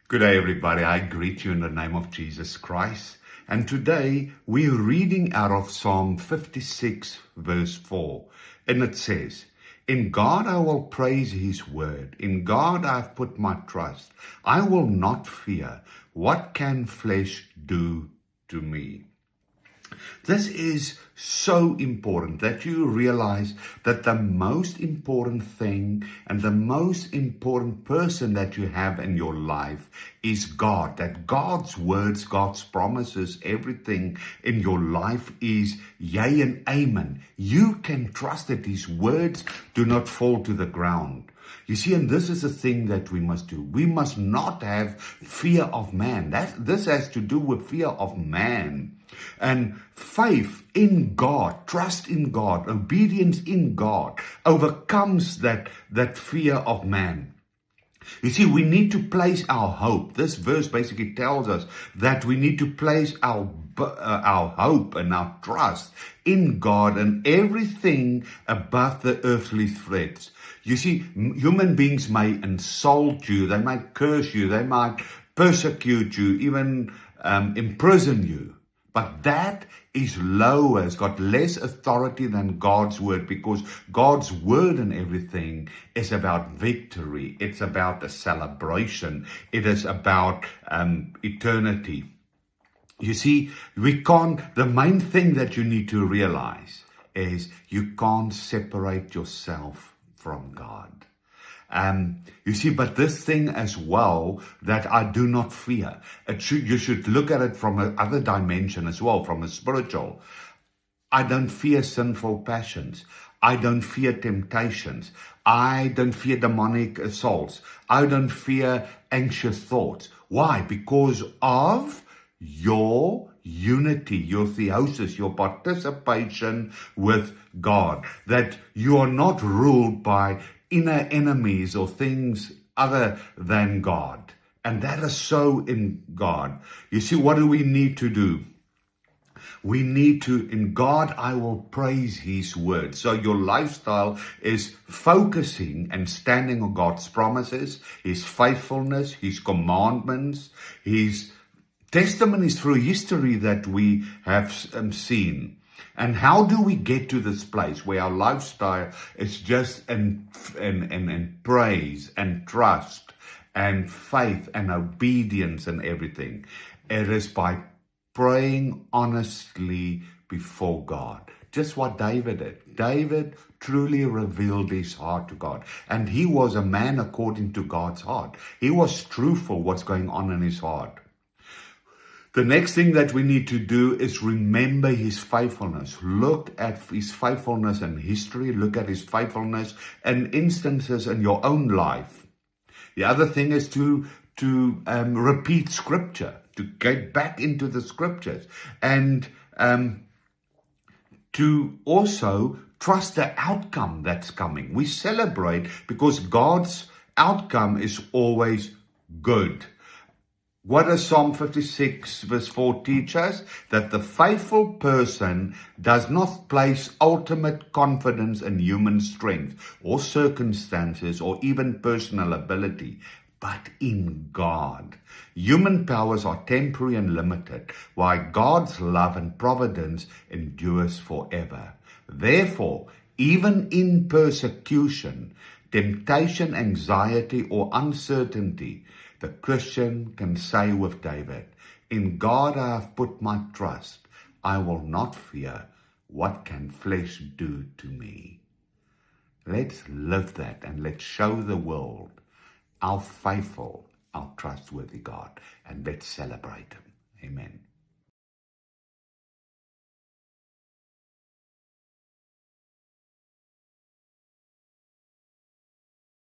Good day, everybody. I greet you in the name of Jesus Christ. And today we're reading out of Psalm 56, verse 4. And it says, "In God I will praise his word. In God I've put my trust. I will not fear. What can flesh do to me?" This is so important that you realize that the most important thing and the most important person that you have in your life is God. That God's words, God's promises, everything in your life is yea and amen. You can trust that his words do not fall to the ground. You see, and this is the thing that we must do. We must not have fear of man. This has to do with fear of man. And faith in God, trust in God, obedience in God overcomes that fear of man. You see, we need to place our hope. This verse basically tells us that we need to place our hope and our trust in God and everything above the earthly threats. You see, human beings may insult you, they might curse you, they might persecute you, even imprison you. But that is lower, it's got less authority than God's word, because God's word and everything is about victory. It's about a celebration. It is about eternity. You see, the main thing that you need to realize is you can't separate yourself from God. You see, but this thing as well, that I do not fear, you should look at it from another dimension as well, from a spiritual. I don't fear sinful passions. I don't fear temptations. I don't fear demonic assaults. I don't fear anxious thoughts. Why? Because of your unity, your theosis, your participation with God, that you are not ruled by inner enemies or things other than God. And that is so in God. You see, what do we need to do? We need to, in God, I will praise his word. So your lifestyle is focusing and standing on God's promises, his faithfulness, his commandments, his testimonies through history that we have seen. And how do we get to this place where our lifestyle is just in praise and trust and faith and obedience and everything? It is by praying honestly before God. Just what David did. David truly revealed his heart to God. And he was a man according to God's heart. He was truthful what's going on in his heart. The next thing that we need to do is remember his faithfulness. Look at his faithfulness in history. Look at his faithfulness and instances in your own life. The other thing is to repeat scripture, to get back into the scriptures, and to also trust the outcome that's coming. We celebrate because God's outcome is always good. What does Psalm 56 verse 4 teach us? That the faithful person does not place ultimate confidence in human strength or circumstances or even personal ability, but in God. Human powers are temporary and limited, while God's love and providence endures forever. Therefore, even in persecution, temptation, anxiety, or uncertainty, the Christian can say with David, "In God I have put my trust. I will not fear. What can flesh do to me?" Let's live that and let's show the world our faithful, our trustworthy God, and let's celebrate him. Amen.